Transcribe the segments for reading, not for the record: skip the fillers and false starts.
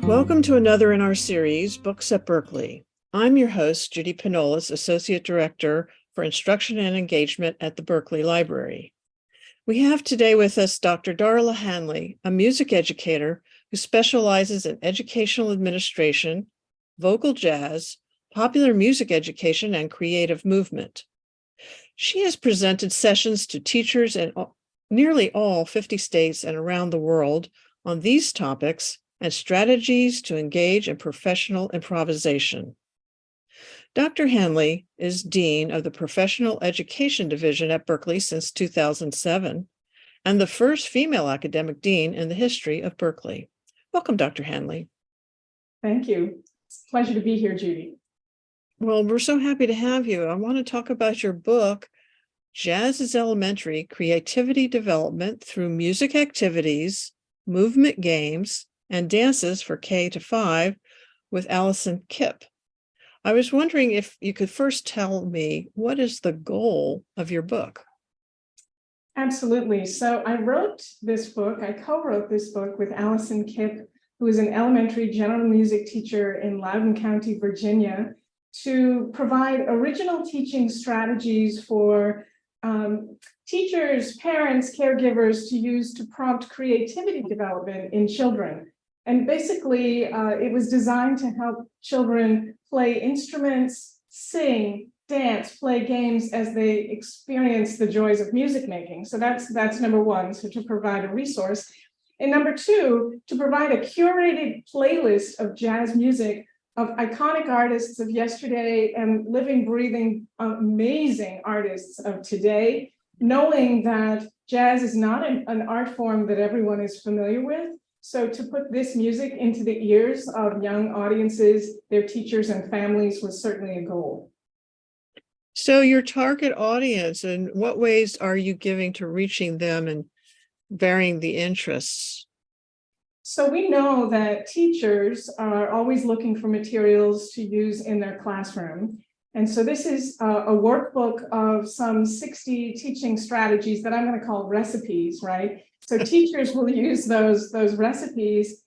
Welcome to another in our series, Books at Berklee. I'm your host, Judy Pinnolis, Associate Director for Instruction and Engagement at the Berklee Library. We have today with us Dr. Darla Hanley, a music educator who specializes in educational administration, vocal jazz, popular music education, and creative movement. She has presented sessions to teachers in nearly all 50 states and around the world on these topics and strategies to engage in professional improvisation. Dr. Hanley is Dean of the Professional Education Division at Berklee since 2007, and the first female academic dean in the history of Berklee. Welcome, Dr. Hanley. Thank you. It's a pleasure to be here, Judy. Well, we're so happy to have you. I want to talk about your book, Jazz is Elementary: Creativity Development Through Music Activities, Movement Games, and Dances for K-5 with Allison Kipp. I was wondering if you could first tell me, what is the goal of your book? Absolutely. So I co-wrote this book with Allison Kipp, who is an elementary general music teacher in Loudoun County, Virginia, to provide original teaching strategies for teachers, parents, caregivers to use to prompt creativity development in children. And basically, it was designed to help children play instruments, sing, dance, play games as they experience the joys of music making. So that's number one, so to provide a resource. And number two, to provide a curated playlist of jazz music of iconic artists of yesterday and living, breathing, amazing artists of today, knowing that jazz is not an art form that everyone is familiar with. So to put this music into the ears of young audiences, their teachers and families was certainly a goal. So your target audience, in what ways are you giving to reaching them and varying the interests? So we know that teachers are always looking for materials to use in their classroom. And so this is a workbook of some 60 teaching strategies that I'm going to call recipes, right? So teachers will use those recipes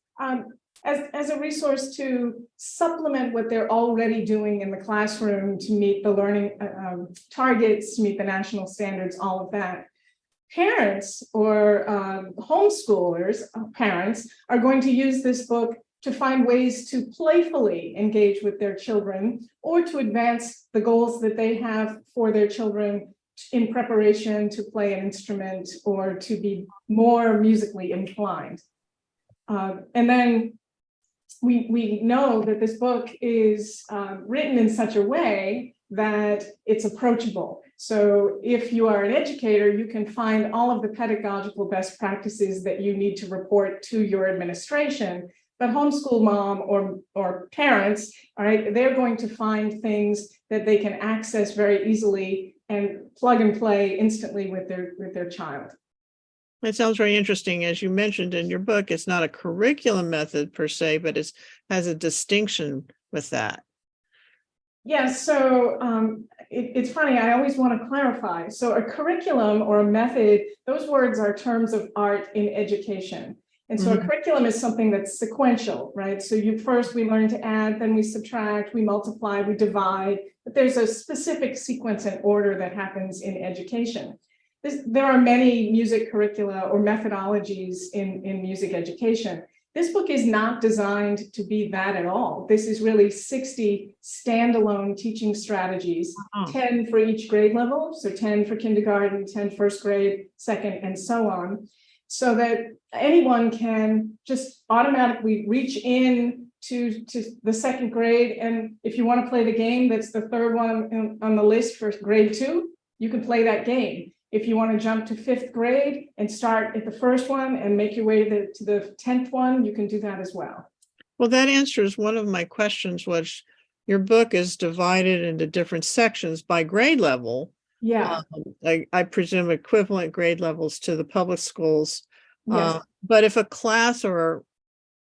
as a resource to supplement what they're already doing in the classroom to meet the learning targets, to meet the national standards, all of that. Parents or homeschoolers, parents, are going to use this book to find ways to playfully engage with their children or to advance the goals that they have for their children in preparation to play an instrument or to be more musically inclined. And then we know that this book is written in such a way that it's approachable. So if you are an educator, you can find all of the pedagogical best practices that you need to report to your administration. But homeschool mom or parents, all right, they're going to find things that they can access very easily and plug and play instantly with their child. It sounds very interesting. As you mentioned in your book, it's not a curriculum method per se, but it has a distinction with that. Yes, so it's funny, I always want to clarify. So a curriculum or a method, those words are terms of art in education. And so a curriculum is something that's sequential, right? So we learn to add, then we subtract, we multiply, we divide, but there's a specific sequence and order that happens in education. There are many music curricula or methodologies in music education. This book is not designed to be that at all. This is really 60 standalone teaching strategies, 10 for each grade level. So 10 for kindergarten, 10 first grade, second, and so on. So that anyone can just automatically reach in to the second grade. And if you want to play the game, that's the third one on the list for grade 2, you can play that game. If you want to jump to 5th grade and start at the first one and make your way to the 10th one, you can do that as well. Well, that answers one of my questions, which your book is divided into different sections by grade level. Yeah. I presume equivalent grade levels to the public schools. Yes. But if a class or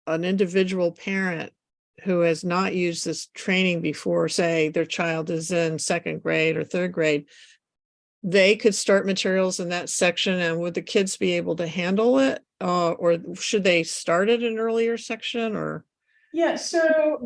an individual parent who has not used this training before, say their child is in 2nd grade or 3rd grade, they could start materials in that section, and would the kids be able to handle it? Or should they start at an earlier section? Or Yeah, so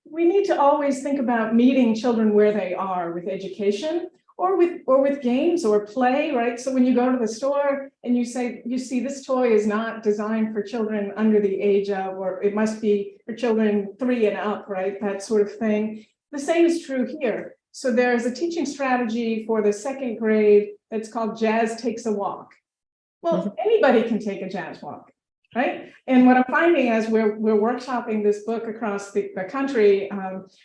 we need to always think about meeting children where they are with education or with games or play, right? So when you go to the store and you see this toy is not designed for children under the age of, or it must be for children 3 and up, right? That sort of thing. The same is true here. So there's a teaching strategy for the 2nd grade that's called Jazz Takes a Walk. Well, anybody can take a jazz walk, right? And what I'm finding as we're workshopping this book across the country,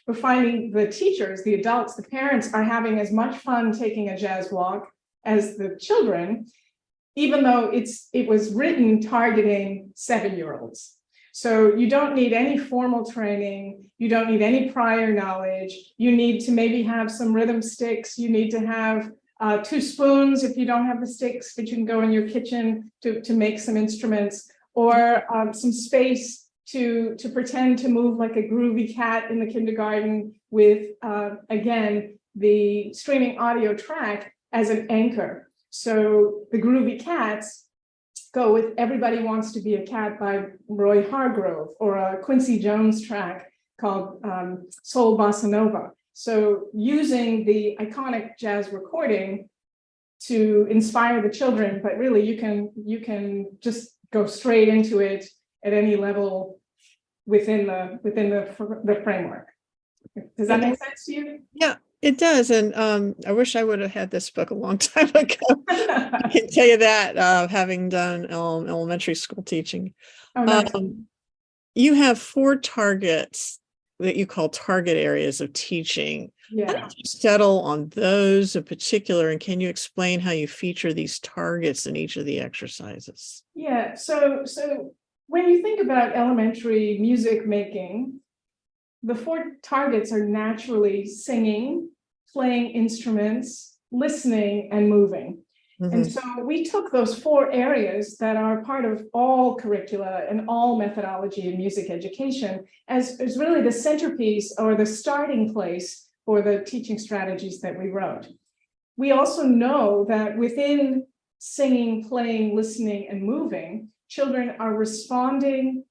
we're finding the teachers, the adults, the parents are having as much fun taking a jazz walk as the children, even though it was written targeting 7-year-olds. So you don't need any formal training. You don't need any prior knowledge. You need to maybe have some rhythm sticks. You need to have 2 spoons if you don't have the sticks, but you can go in your kitchen to make some instruments, or some space to pretend to move like a groovy cat in the kindergarten with, again, the streaming audio track as an anchor. So the groovy cats go with Everybody Wants to Be a Cat by Roy Hargrove, or a Quincy Jones track called Soul Bossa Nova. So using the iconic jazz recording to inspire the children, but really you can just go straight into it at any level within the framework. Does that make sense to you? Yeah, it does. And I wish I would have had this book a long time ago. I can tell you that, having done elementary school teaching. Oh, nice. You have 4 targets that you call target areas of teaching. How Yeah. did you settle on those in particular? And can you explain how you feature these targets in each of the exercises? Yeah. So when you think about elementary music making, the 4 targets are naturally singing, playing instruments, listening, and moving. And so we took those 4 areas that are part of all curricula and all methodology in music education as really the centerpiece or the starting place for the teaching strategies that we wrote. We also know that within singing, playing, listening, and moving, children are responding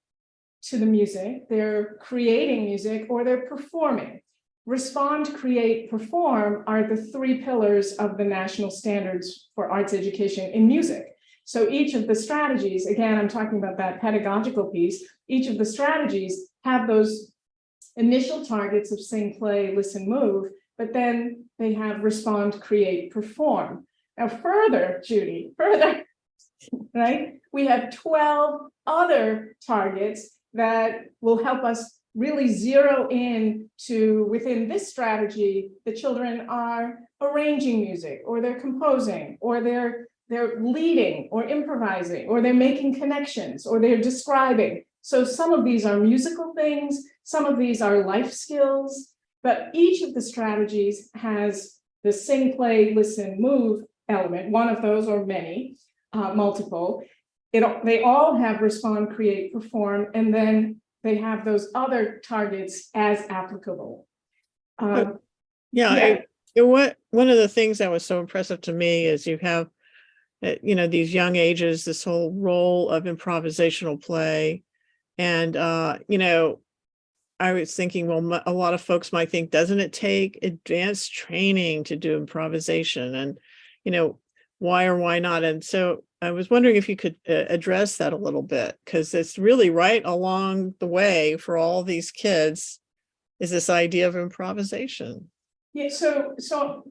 to the music, they're creating music, or they're performing. Respond, create, perform are the 3 pillars of the national standards for arts education in music. So each of the strategies, again, I'm talking about that pedagogical piece, each of the strategies have those initial targets of sing, play, listen, move, but then they have respond, create, perform. Now further, Judy, right? We have 12 other targets that will help us really zero in to, within this strategy, the children are arranging music, or they're composing, or they're leading or improvising, or they're making connections, or they're describing. So some of these are musical things, some of these are life skills, but each of the strategies has the sing, play, listen, move element, one of those or many, multiple. They all have respond, create, perform, and then they have those other targets as applicable. One of the things that was so impressive to me is you have, these young ages, this whole role of improvisational play. And, I was thinking, well, a lot of folks might think, doesn't it take advanced training to do improvisation? And, why or why not? And so I was wondering if you could address that a little bit, because it's really right along the way for all these kids is this idea of improvisation. Yeah, so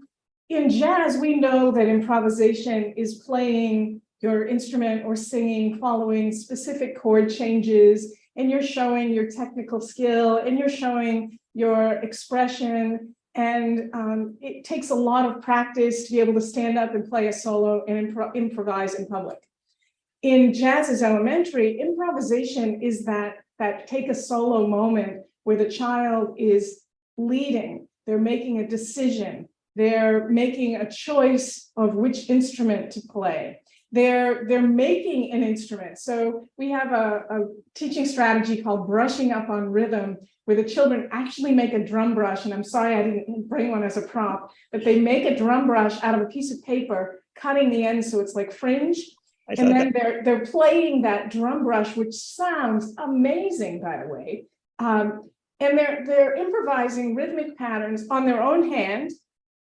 in jazz, we know that improvisation is playing your instrument or singing, following specific chord changes, and you're showing your technical skill and you're showing your expression. And it takes a lot of practice to be able to stand up and play a solo and improvise in public. In jazz as elementary, improvisation is that take a solo moment where the child is leading, they're making a decision, they're making a choice of which instrument to play. They're making an instrument. So we have a teaching strategy called brushing up on rhythm, where the children actually make a drum brush. And I'm sorry I didn't bring one as a prop, but they make a drum brush out of a piece of paper, cutting the end so it's like fringe. I And thought then that. they're playing that drum brush, which sounds amazing, by the way. And they're improvising rhythmic patterns on their own hand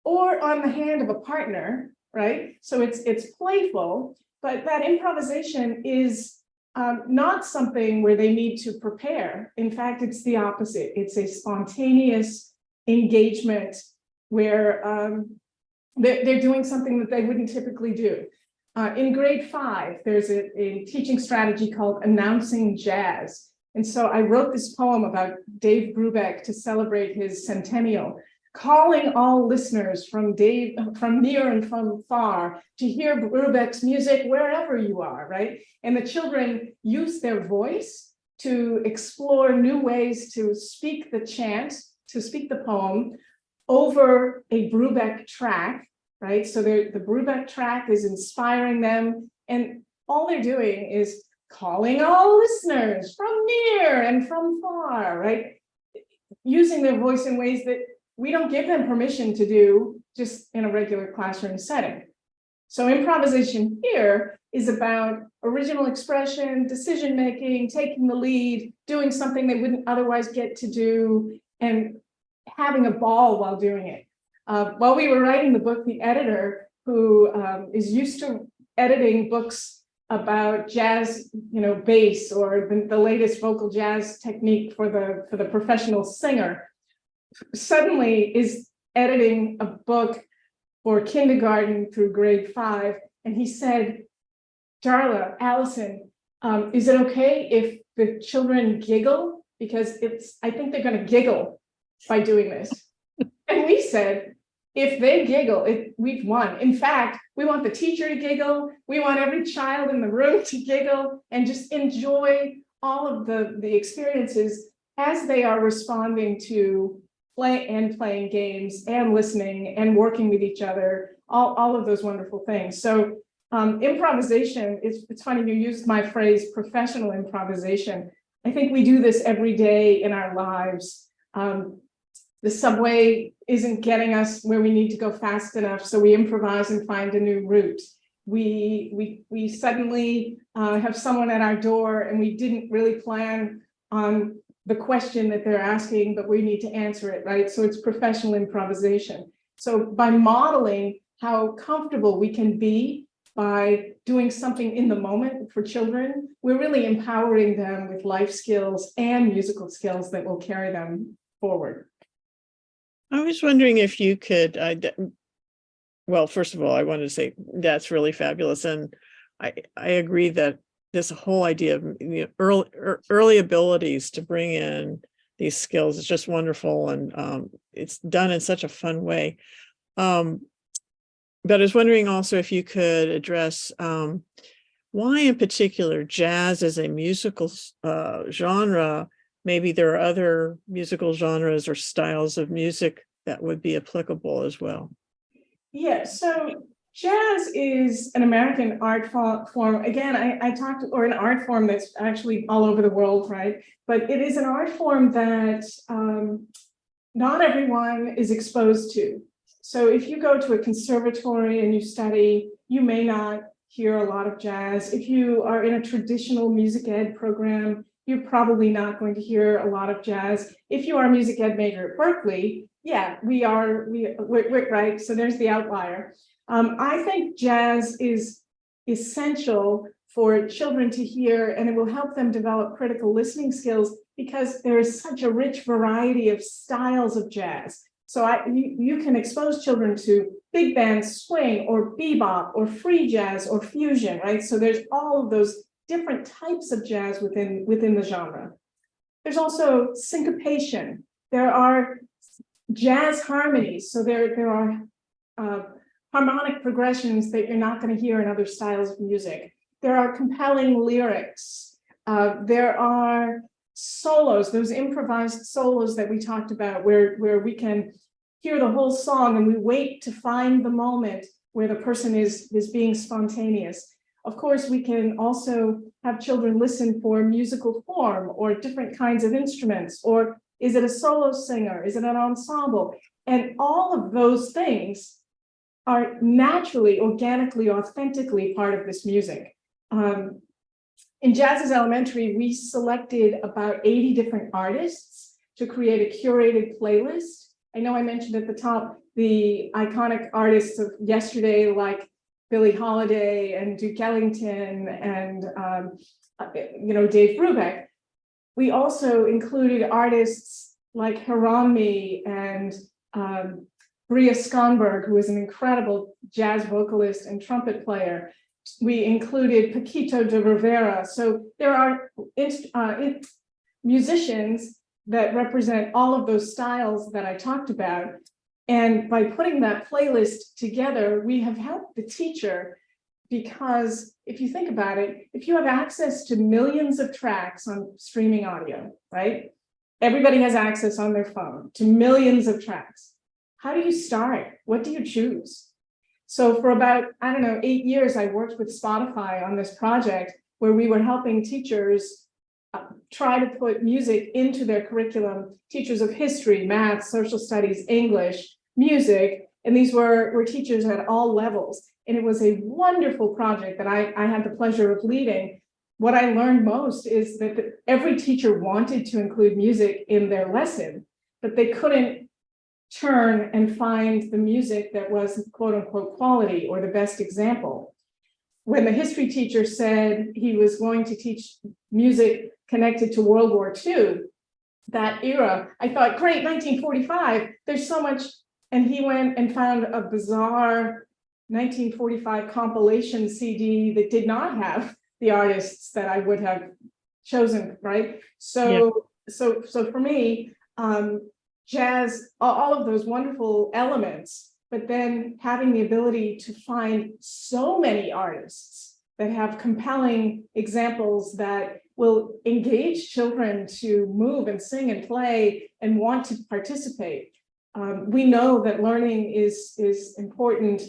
or on the hand of a partner, right? So it's playful, but that improvisation is not something where they need to prepare. In fact, it's the opposite. It's a spontaneous engagement where they're doing something that they wouldn't typically do. In grade 5, there's a teaching strategy called announcing jazz. And so I wrote this poem about Dave Brubeck to celebrate his centennial, calling all listeners from near and from far to hear Brubeck's music wherever you are, right? And the children use their voice to explore new ways to speak the chant, to speak the poem over a Brubeck track, right? So the Brubeck track is inspiring them, and all they're doing is calling all listeners from near and from far, right? Using their voice in ways that we don't give them permission to do just in a regular classroom setting. So improvisation here is about original expression, decision-making, taking the lead, doing something they wouldn't otherwise get to do, and having a ball while doing it. While we were writing the book, the editor, who is used to editing books about jazz, bass or the latest vocal jazz technique for the professional singer, suddenly is editing a book for kindergarten through grade 5, and he said, "Darla, Allison, is it okay if the children giggle? Because I think they're going to giggle by doing this." And we said, if they giggle, we've won. In fact, we want the teacher to giggle. We want every child in the room to giggle and just enjoy all of the experiences as they are responding to playing games and listening and working with each other, all of those wonderful things. So improvisation, it's funny you used my phrase, professional improvisation. I think we do this every day in our lives. The subway isn't getting us where we need to go fast enough, so we improvise and find a new route. We suddenly have someone at our door and we didn't really plan on the question that they're asking, but we need to answer it, right? So it's professional improvisation. So by modeling how comfortable we can be by doing something in the moment for children, we're really empowering them with life skills and musical skills that will carry them forward. I was wondering if you could, well, first of all, I wanted to say that's really fabulous. And I agree that this whole idea of early abilities to bring in these skills is just wonderful. And it's done in such a fun way. But I was wondering also if you could address why in particular jazz as a musical genre. Maybe there are other musical genres or styles of music that would be applicable as well. Yeah, so jazz is an American art form. Again, I talked, or an art form that's actually all over the world, right? But it is an art form that not everyone is exposed to. So if you go to a conservatory and you study, you may not hear a lot of jazz. If you are in a traditional music ed program, you're probably not going to hear a lot of jazz. If you are a music ed major at Berklee, yeah, we're right. So there's the outlier. I think jazz is essential for children to hear, and it will help them develop critical listening skills because there is such a rich variety of styles of jazz. So you can expose children to big band swing or bebop or free jazz or fusion, right? So there's all of those different types of jazz within the genre. There's also syncopation. There are jazz harmonies. So there are harmonic progressions that you're not going to hear in other styles of music. There are compelling lyrics. There are solos, those improvised solos that we talked about, where we can hear the whole song and we wait to find the moment where the person is being spontaneous. Of course, we can also have children listen for musical form or different kinds of instruments, or is it a solo singer? Is it an ensemble? And all of those things are naturally, organically, authentically part of this music. In Jazz's Elementary, we selected about 80 different artists to create a curated playlist. I know I mentioned at the top the iconic artists of yesterday, like Billie Holiday and Duke Ellington and Dave Brubeck. We also included artists like Hiranmi and Bria Skonberg, who is an incredible jazz vocalist and trumpet player. We included Paquito de Rivera. So there are musicians that represent all of those styles that I talked about. And by putting that playlist together, we have helped the teacher, because if you think about it, if you have access to millions of tracks on streaming audio, right? Everybody has access on their phone to millions of tracks. How do you start? What do you choose? So for about, 8 years, I worked with Spotify on this project where we were helping teachers try to put music into their curriculum, teachers of history, math, social studies, English, music, and these were teachers at all levels. And it was a wonderful project that I had the pleasure of leading. What I learned most is that every teacher wanted to include music in their lesson, but they couldn't turn and find the music that was quote unquote quality or the best example. When the history teacher said he was going to teach music connected to World War II, that era, I thought, great, 1945, there's so much. And he went and found a bizarre 1945 compilation CD that did not have the artists that I would have chosen, right? So for me, jazz, all of those wonderful elements, but then having the ability to find so many artists that have compelling examples that will engage children to move and sing and play and want to participate. We know that learning is important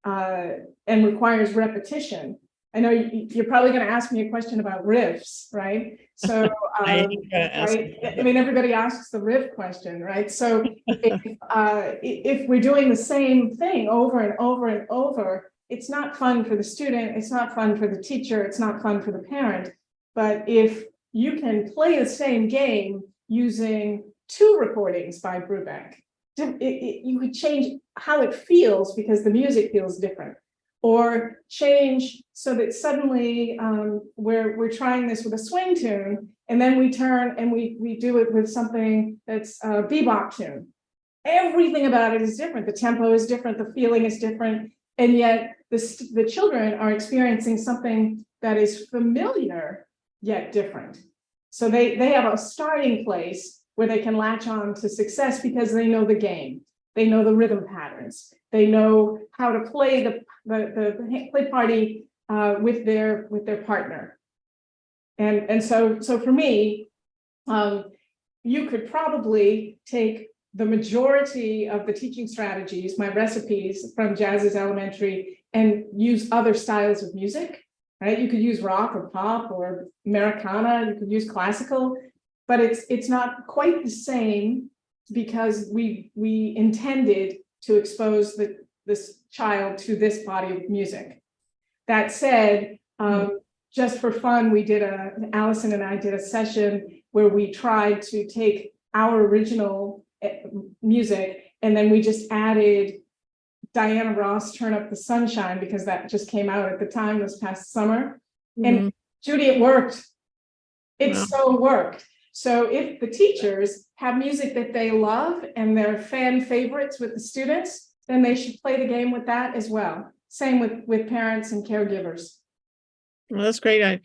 and requires repetition. I know you're probably going to ask me a question about riffs, right? So, everybody asks the riff question, right? So if we're doing the same thing over and over and over, it's not fun for the student, it's not fun for the teacher, it's not fun for the parent. But if you can play the same game using 2 recordings by Brubeck, you could change how it feels because the music feels different. Or change so that suddenly we're trying this with a swing tune, and then we turn and we do it with something that's a bebop tune. Everything about it is different. The tempo is different, the feeling is different, and yet the children are experiencing something that is familiar yet different. So they have a starting place where they can latch on to success because they know the game. They know the rhythm patterns. They know how to play the play party with their partner. And so for me, you could probably take the majority of the teaching strategies, my recipes from Jazz's Elementary, and use other styles of music. Right? You could use rock or pop or Americana. You could use classical, but it's not quite the same, because we intended to expose this child to this body of music. That said, just for fun, Allison and I did a session where we tried to take our original music, and then we just added Diana Ross, Turn Up the Sunshine, because that just came out at the time this past summer. And Judy, it worked. So worked. So if the teachers have music that they love and they're fan favorites with the students, then they should play the game with that as well. Same with parents and caregivers. Well, that's great. I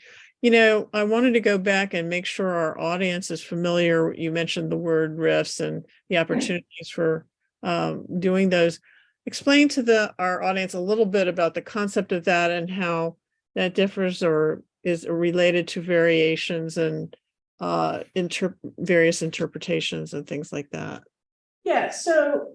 wanted to go back and make sure our audience is familiar. You mentioned the word riffs and the opportunities for doing those. Explain to our audience a little bit about the concept of that and how that differs or is related to variations and various interpretations and things like that. Yeah, so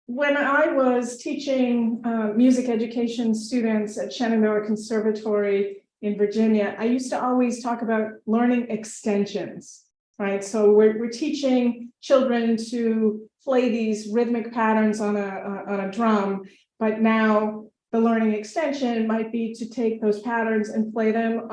when I was teaching music education students at Shenandoah Conservatory in Virginia, I used to always talk about learning extensions, right? So we're teaching children to play these rhythmic patterns on a drum, but now The learning extension might be to take those patterns and play them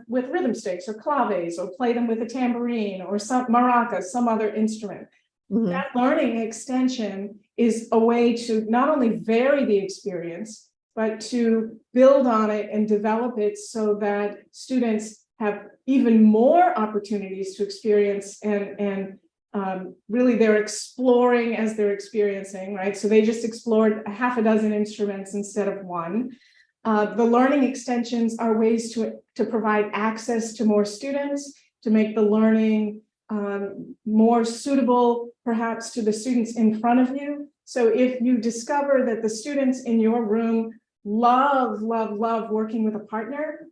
with rhythm sticks or claves, or play them with a tambourine or some maraca, some other instrument. Mhm. That learning extension is a way to not only vary the experience, but to build on it and develop it so that students have even more opportunities to experience, and really they're exploring as they're experiencing, right? So they just explored a half a dozen instruments instead of one. The learning extensions are ways to provide access to more students, to make the learning more suitable, perhaps, to the students in front of you. So if you discover that the students in your room love working with a partner,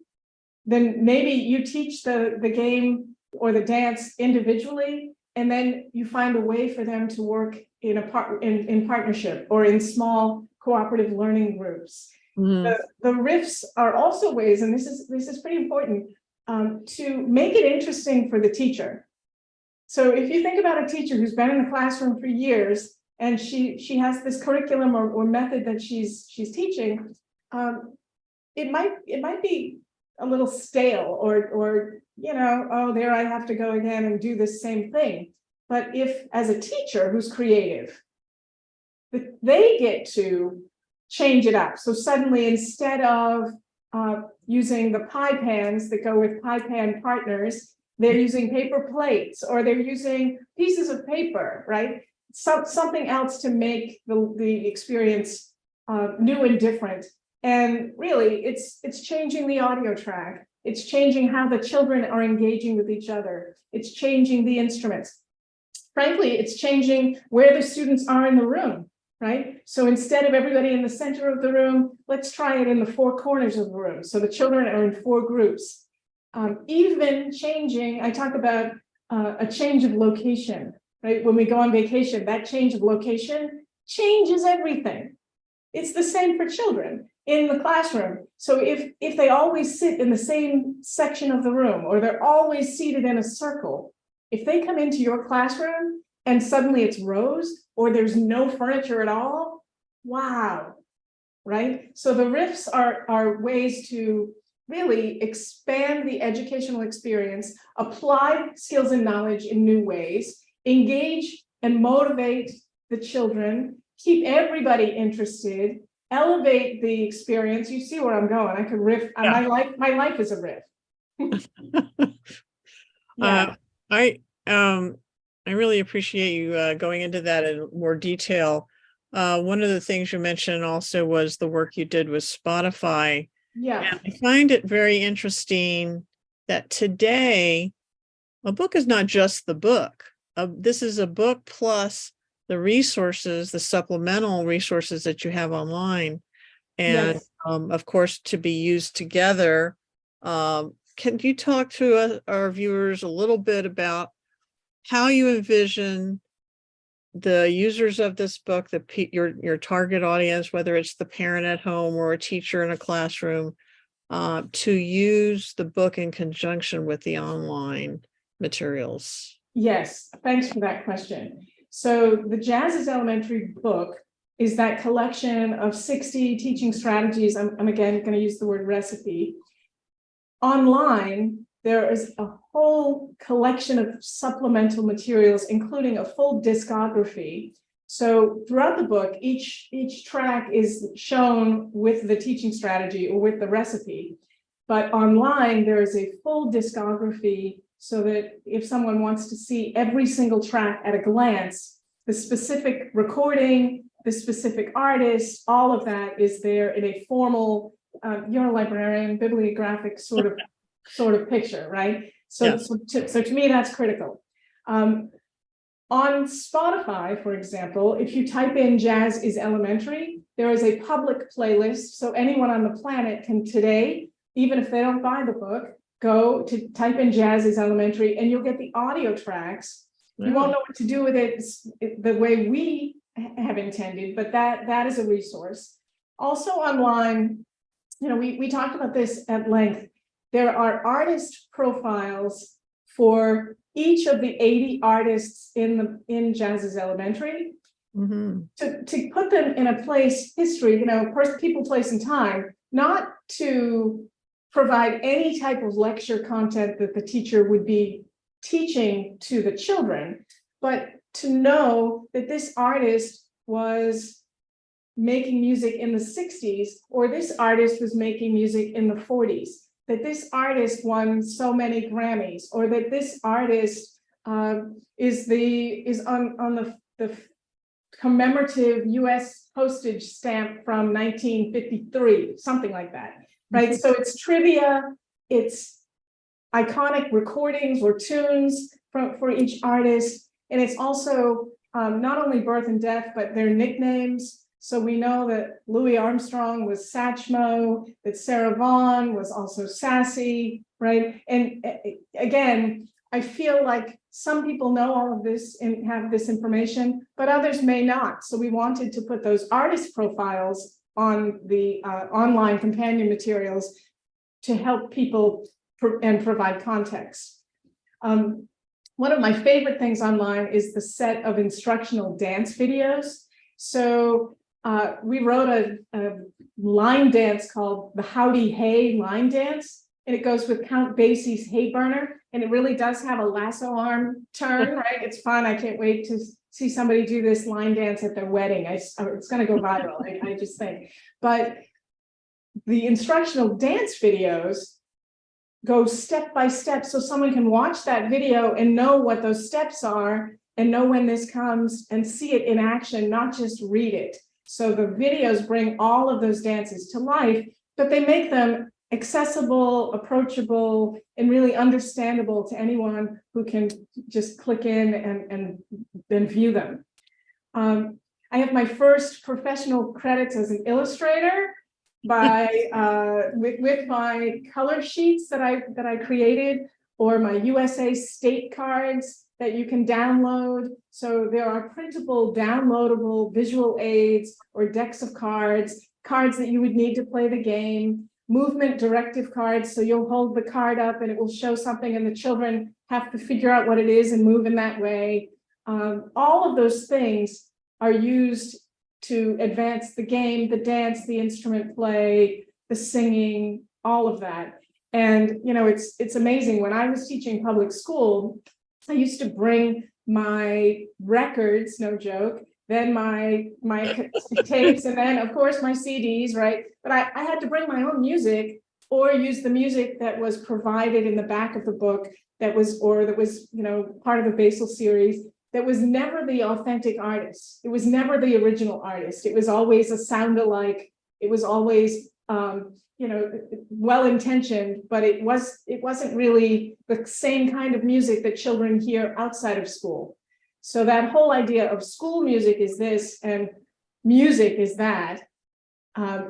then maybe you teach the game or the dance individually, and then you find a way for them to work in partnership or in small cooperative learning groups. Mhm. The riffs are also ways, and this is pretty important, to make it interesting for the teacher. So if you think about a teacher who's been in the classroom for years, and she has this curriculum or method that she's teaching, it might be a little stale, or oh, there I have to go again and do the same thing. But if, as a teacher who's creative, they get to change it up. So suddenly, instead of using the pie pans that go with pie pan partners, they're using paper plates, or they're using pieces of paper, right? Something else to make the experience new and different. And really, it's changing the audio track. It's changing how the children are engaging with each other. It's changing the instruments. Frankly, it's changing where the students are in the room, right? So instead of everybody in the center of the room, let's try it in the four corners of the room. So the children are in four groups. Even changing, I talk about a change of location, right? When we go on vacation, that change of location changes everything. It's the same for children in the classroom. So if they always sit in the same section of the room, or they're always seated in a circle, if they come into your classroom and suddenly it's rows, or there's no furniture at all, wow, right? So the riffs are ways to really expand the educational experience, apply skills and knowledge in new ways, engage and motivate the children, keep everybody interested, elevate the experience. You see where I'm going. I could riff. Yeah. My life is a riff. Yeah. I really appreciate you going into that in more detail. One of the things you mentioned also was the work you did with Spotify. Yeah. And I find it very interesting that today a book is not just the book. This is a book plus the resources, the supplemental resources that you have online. And Yes. of course, to be used together. Can you talk to our viewers a little bit about how you envision the users of this book, your target audience, whether it's the parent at home or a teacher in a classroom, to use the book in conjunction with the online materials? Yes. Thanks for that question. So the Jazz is Elementary book is that collection of 60 teaching strategies. I'm again going to use the word recipe. Online, there is a whole collection of supplemental materials, including a full discography. So throughout the book, each track is shown with the teaching strategy or with the recipe. But online, there is a full discography, so that if someone wants to see every single track at a glance, the specific recording, the specific artist, all of that is there in a formal, you're a librarian, bibliographic sort of picture, right? So, Yeah. so to me, that's critical. On Spotify, for example, if you type in Jazz is Elementary, there is a public playlist. So anyone on the planet can today, even if they don't buy the book, go to type in Jazz is Elementary, and you'll get the audio tracks. You won't know what to do with it the way we have intended, but that is a resource. Also online, we talked about this at length. There are artist profiles for each of the 80 artists in Jazz is Elementary. Mhm. to put them in a place, history, people, place, and time, not to provide any type of lecture content that the teacher would be teaching to the children, but to know that this artist was making music in the 60s, or this artist was making music in the 40s, that this artist won so many Grammys, or that this artist is on the commemorative US postage stamp from 1953, something like that, right? So it's trivia, it's iconic recordings or tunes for each artist, and it's also not only birth and death, but their nicknames. So we know that Louis Armstrong was Satchmo, that Sarah Vaughan was also Sassy, right? And again, I feel like some people know all of this and have this information, but others may not. So we wanted to put those artist profiles on the online companion materials to help people and provide context. One of my favorite things online is the set of instructional dance videos. So we wrote a line dance called the Howdy Hey line dance, and it goes with Count Basie's Hay Burner, and it really does have a lasso arm turn, right? It's fun. I can't wait to see somebody do this line dance at their wedding. It's going to go viral, I just think. But the instructional dance videos go step by step, so someone can watch that video and know what those steps are and know when this comes and see it in action, not just read it. So the videos bring all of those dances to life, but they make them accessible, approachable, and really understandable to anyone who can just click in and then view them. I have my first professional credits as an illustrator with my color sheets that I created, or my USA state cards that you can download. So there are printable, downloadable visual aids or decks of cards that you would need to play the game, movement directive cards. So you'll hold the card up and it will show something and the children have to figure out what it is and move in that way. All of those things are used to advance the game, the dance, the instrument play, the singing, all of that. And it's amazing. When I was teaching public school, I used to bring my records, no joke, then my tapes, and then of course my CDs, right? But I had to bring my own music or use the music that was provided in the back of the book that was part of the Basel series. That was never the authentic artist. It was never the original artist. It was always a sound-alike. It was always, well-intentioned, but it wasn't really the same kind of music that children hear outside of school. So that whole idea of school music is this and music is that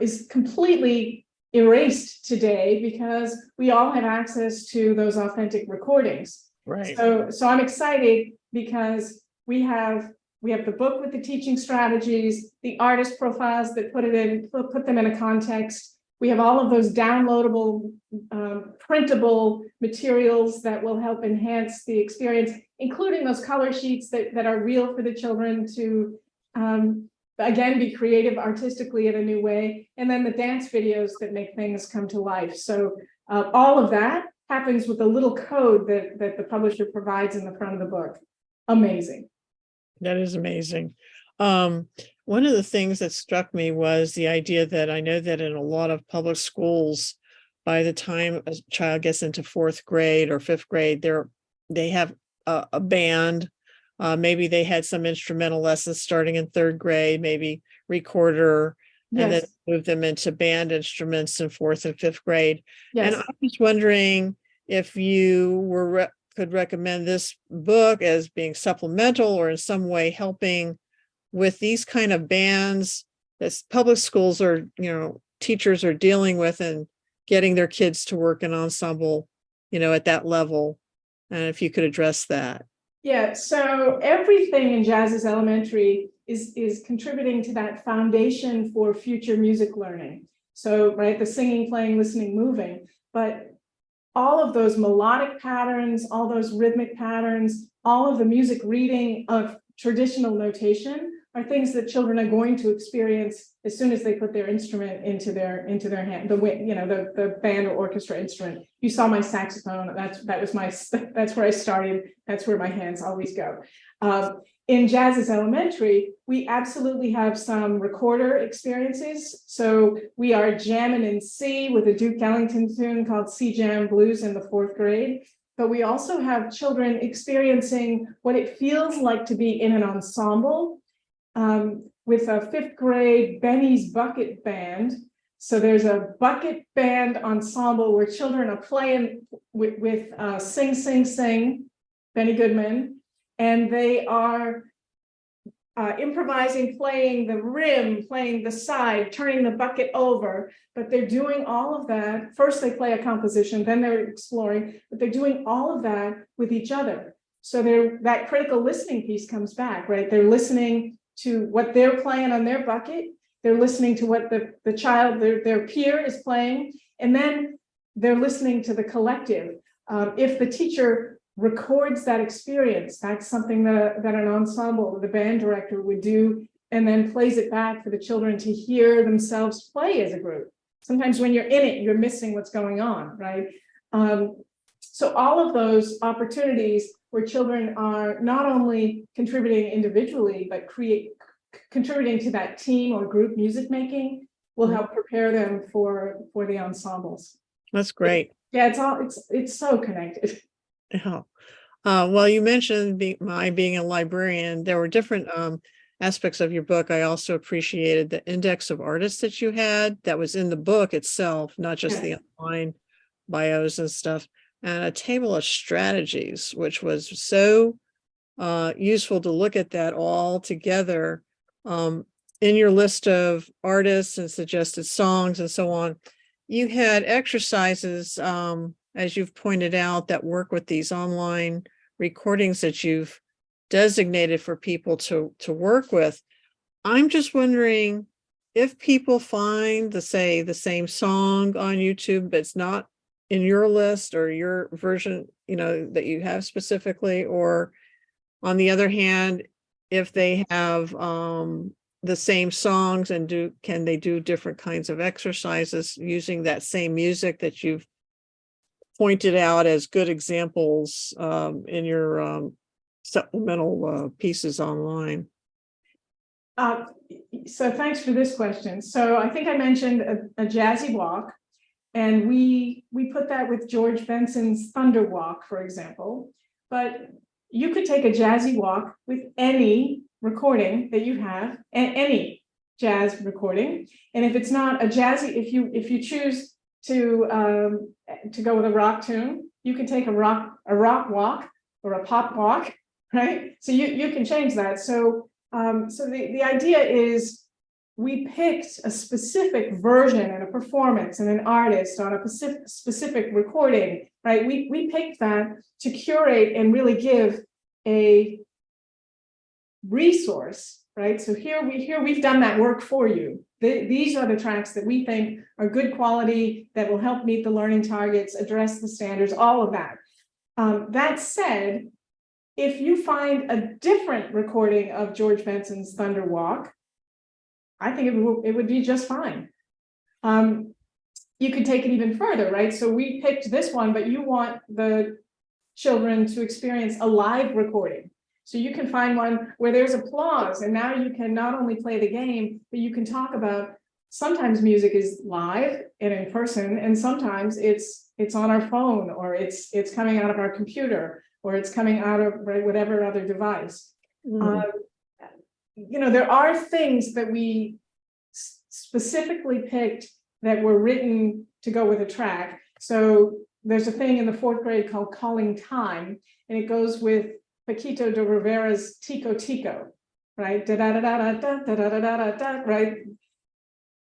is completely erased today because we all have access to those authentic recordings. Right. So I'm excited because we have the book with the teaching strategies, the artist profiles that put them in a context. We have all of those downloadable, printable materials that will help enhance the experience, including those color sheets that are real for the children to, again, be creative artistically in a new way. And then the dance videos that make things come to life. So all of that happens with a little code that the publisher provides in the front of the book. Amazing. That is amazing. One of the things that struck me was the idea that I know that in a lot of public schools, by the time a child gets into 4th grade or 5th grade, they have a band. Maybe they had some instrumental lessons starting in 3rd grade, maybe recorder, and then move them into band instruments in 4th and 5th grade. Yes. And I was wondering if you could recommend this book as being supplemental or in some way helping with these kind of bands that public schools are, teachers are dealing with and getting their kids to work in ensemble, at that level. And if you could address that. Yeah, so everything in Jazz's Elementary is contributing to that foundation for future music learning. So, right, the singing, playing, listening, moving, but all of those melodic patterns, all those rhythmic patterns, all of the music reading of traditional notation are things that children are going to experience as soon as they put their instrument into their hand, the band or orchestra instrument. You saw my saxophone. That's where I started. That's where my hands always go. In Jazz's Elementary, we absolutely have some recorder experiences. So we are jamming in C with a Duke Ellington tune called C Jam Blues in the 4th grade. But we also have children experiencing what it feels like to be in an ensemble with a 5th grade Benny's Bucket Band. So there's a bucket band ensemble where children are playing with Sing, Sing, Sing, Benny Goodman, and they are improvising, playing the rim, playing the side, turning the bucket over, but they're doing all of that. First, they play a composition, then they're exploring, but they're doing all of that with each other. So that critical listening piece comes back, right? They're listening to what they're playing on their bucket. They're listening to what the child, their peer is playing, and then they're listening to the collective. If the teacher records that experience, that's something that an ensemble, the band director would do, and then plays it back for the children to hear themselves play as a group. Sometimes when you're in it, you're missing what's going on, right? So all of those opportunities where children are not only contributing individually, but contributing to that team or group music making will help prepare them for the ensembles. That's great. Yeah, it's so connected. Yeah. Well, you mentioned being a librarian. There were different aspects of your book. I also appreciated the index of artists that you had that was in the book itself, not just the online bios and stuff, and a table of strategies, which was so useful to look at that all together in your list of artists and suggested songs and so on. You had exercises, as you've pointed out, that work with these online recordings that you've designated for people to work with. I'm just wondering if people find the same song on YouTube, but it's not in your list or your version, that you have specifically, or on the other hand, if they have the same songs and can they do different kinds of exercises using that same music that you've pointed out as good examples in your supplemental pieces online? So thanks for this question. So I think I mentioned a jazzy walk, and we put that with George Benson's Thunder Walk, for example. But you could take a jazzy walk with any recording that you have, and any jazz recording. And if it's not a jazzy, if you choose to go with a rock tune, you can take a rock walk or a pop walk, right? So you can change that. So the idea is we picked a specific version and a performance and an artist on a specific recording, right? We picked that to curate and really give a resource, right? So here we've done that work for you. These are the tracks that we think are good quality, that will help meet the learning targets, address the standards, all of that. That said, if you find a different recording of George Benson's Thunder Walk, I think it would be just fine. You could take it even further, right? So we picked this one, but you want the children to experience a live recording. So you can find one where there's applause, and now you can not only play the game, but you can talk about, sometimes music is live and in person, and sometimes it's on our phone, or it's coming out of our computer, or it's coming out of whatever other device. There are things that we specifically picked that were written to go with a track. So there's a thing in the 4th grade called Calling Time, and it goes with Paquito de Rivera's Tico Tico, right? Da da da da da da da da da da, right?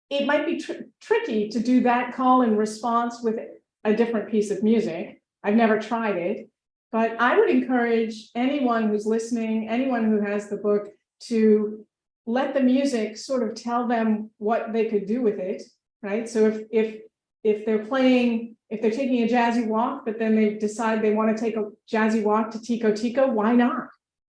It might be tricky to do that call and response with a different piece of music. I've never tried it, but I would encourage anyone who's listening, anyone who has the book, to let the music sort of tell them what they could do with it, right? So if they're taking a jazzy walk, but then they decide they want to take a jazzy walk to Tico Tico, why not,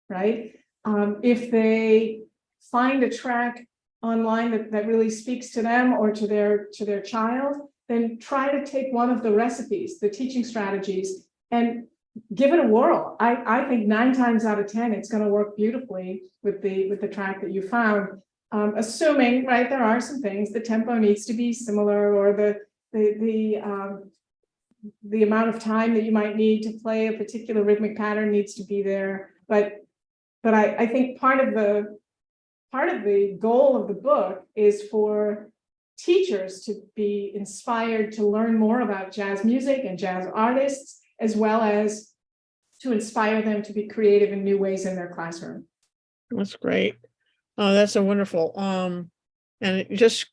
right? If they find a track online that really speaks to them or to their child, then try to take one of the recipes, the teaching strategies, and give it a whirl. I think 9 times out of 10, it's going to work beautifully with the track that you found. Assuming, right, there are some things, the tempo needs to be similar, or the amount of time that you might need to play a particular rhythmic pattern needs to be there. But I think part of the goal of the book is for teachers to be inspired to learn more about jazz music and jazz artists, as well as to inspire them to be creative in new ways in their classroom. That's great. Oh, that's a wonderful. And it just,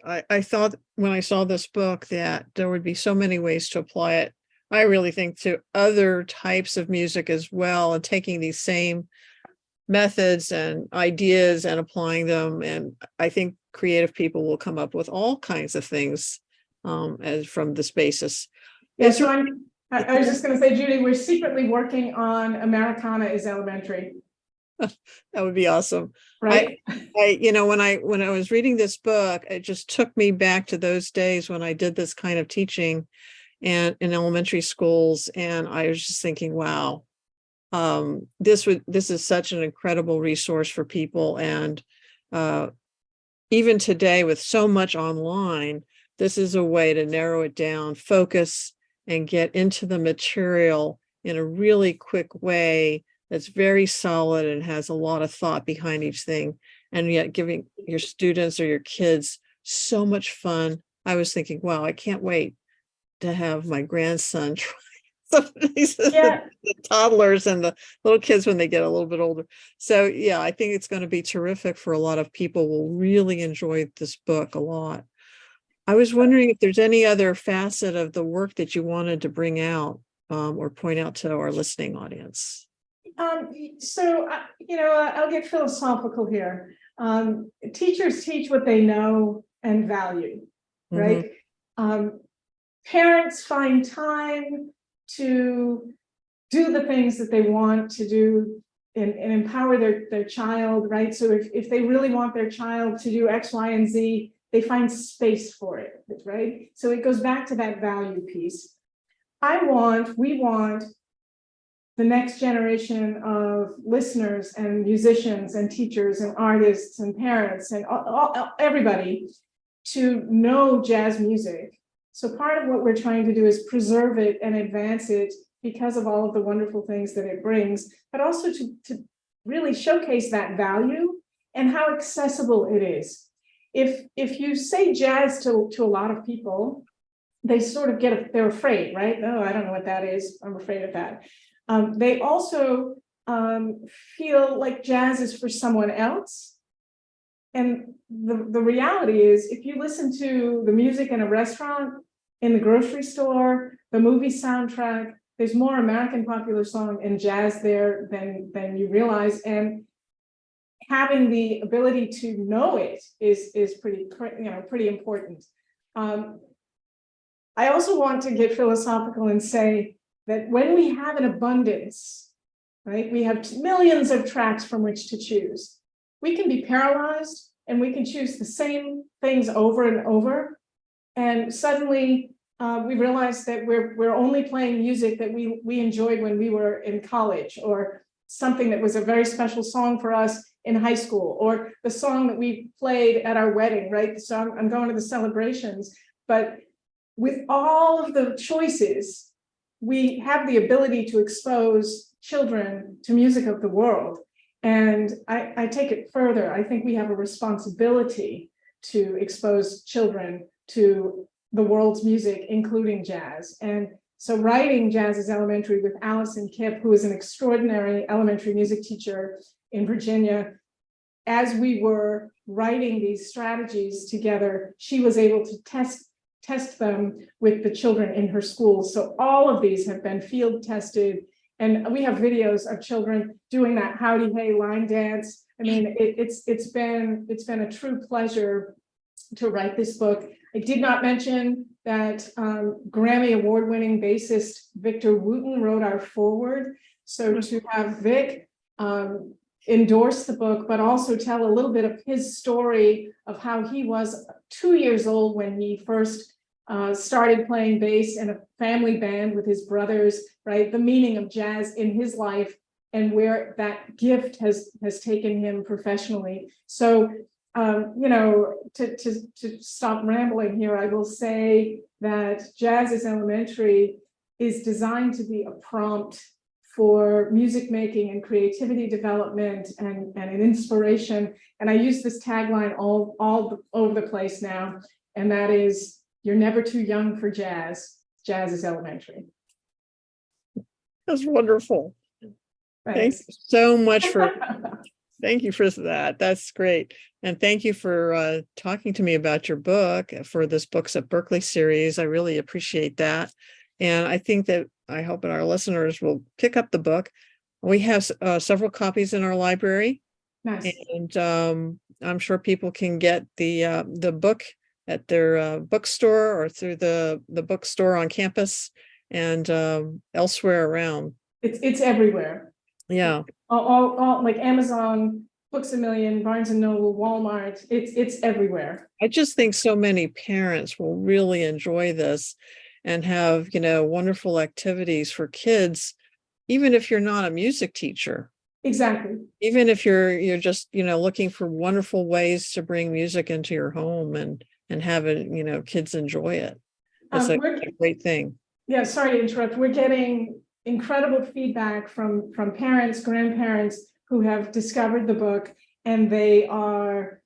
I thought when I saw this book that there would be so many ways to apply it. I really think to other types of music as well, and taking these same methods and ideas and applying them. And I think creative people will come up with all kinds of things as from this basis. Yeah, so I was just going to say, Judy, we're secretly working on Americana is Elementary. That would be awesome. Right. When I was reading this book, it just took me back to those days when I did this kind of teaching and in elementary schools. And I was just thinking, wow, this is such an incredible resource for people. And even today with so much online, this is a way to narrow it down, focus, and get into the material in a really quick way that's very solid and has a lot of thought behind each thing, and yet giving your students or your kids so much fun. I was thinking, wow, I can't wait to have my grandson try some of these, the toddlers and the little kids when they get a little bit older. So yeah, I think it's going to be terrific for a lot of people. Will really enjoy this book a lot. I was wondering if there's any other facet of the work that you wanted to bring out or point out to our listening audience. I'll get philosophical here. Teachers teach what they know and value, right? Parents find time to do the things that they want to do and empower their child, right? So if they really want their child to do X, Y, and Z, they find space for it, right? So it goes back to that value piece. We want the next generation of listeners and musicians and teachers and artists and parents and everybody to know jazz music. So part of what we're trying to do is preserve it and advance it because of all of the wonderful things that it brings, but also to really showcase that value and how accessible it is. If you say jazz to a lot of people, they sort of they're afraid, right? Oh, I don't know what that is. I'm afraid of that. They also feel like jazz is for someone else. And the reality is, if you listen to the music in a restaurant, in the grocery store, the movie soundtrack, there's more American popular song and jazz there than you realize. And having the ability to know it is pretty important. I also want to get philosophical and say that when we have an abundance, right, we have millions of tracks from which to choose. We can be paralyzed and we can choose the same things over and over. And suddenly we realize that we're only playing music that we enjoyed when we were in college, or something that was a very special song for us in high school, or the song that we played at our wedding, right? The song, I'm going to the celebrations. But with all of the choices, we have the ability to expose children to music of the world. And I take it further. I think we have a responsibility to expose children to the world's music, including jazz. And so writing Jazz is Elementary with Allison Kipp, who is an extraordinary elementary music teacher in Virginia, as we were writing these strategies together, she was able to test them with the children in her school. So all of these have been field tested. And we have videos of children doing that howdy hey line dance. I mean, it's been a true pleasure to write this book. I did not mention that Grammy award-winning bassist Victor Wooten wrote our foreword. So to have Vic endorse the book, but also tell a little bit of his story of how he was 2 years old when he first started playing bass in a family band with his brothers, right? The meaning of jazz in his life and where that gift has taken him professionally. So, to stop rambling here, I will say that Jazz is Elementary is designed to be a prompt for music making and creativity development and an inspiration. And I use this tagline all over the place now, and that is, you're never too young for jazz. Jazz is elementary. That's wonderful. Thank you so much for thank you for that. That's great. And thank you for talking to me about your book, for this Books at Berklee series. I really appreciate that. And I think that I hope that our listeners will pick up the book. We have several copies in our library. Nice. And I'm sure people can get the book at their bookstore or through the bookstore on campus and elsewhere around. It's everywhere. Yeah. All like Amazon, Books A Million, Barnes and Noble, Walmart. It's everywhere. I just think so many parents will really enjoy this and have, wonderful activities for kids, even if you're not a music teacher. Exactly. Even if you're just, looking for wonderful ways to bring music into your home and have it, kids enjoy it. It's a great thing. Yeah, sorry to interrupt. We're getting incredible feedback from parents, grandparents who have discovered the book, and they are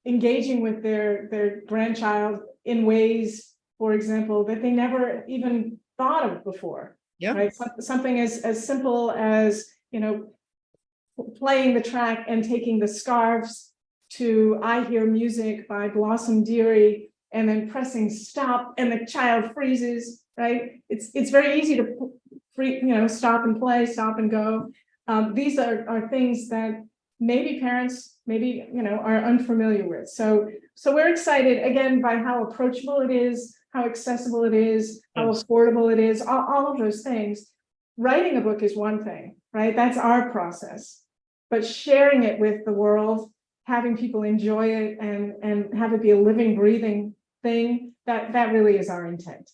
engaging with their grandchild in ways, for example, that they never even thought of before. Yeah. Right. Something as simple as, playing the track and taking the scarves to I Hear Music by Blossom Dearie, and then pressing stop and the child freezes, right? It's very easy to stop and play, stop and go. These are things that maybe parents are unfamiliar with. So we're excited again by how approachable it is, how accessible it is, how affordable it is, all of those things. Writing a book is one thing, right? That's our process. But sharing it with the world, having people enjoy it and have it be a living, breathing thing, that really is our intent.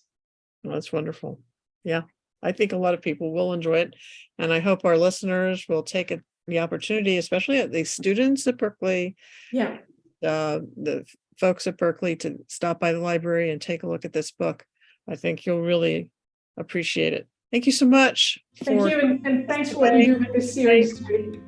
Well, that's wonderful. Yeah, I think a lot of people will enjoy it. And I hope our listeners will take the opportunity, especially the students at Berklee, the folks at Berklee, to stop by the library and take a look at this book. I think you'll really appreciate it. Thank you so much. Thank you, and thanks for what you do with this series, Judy.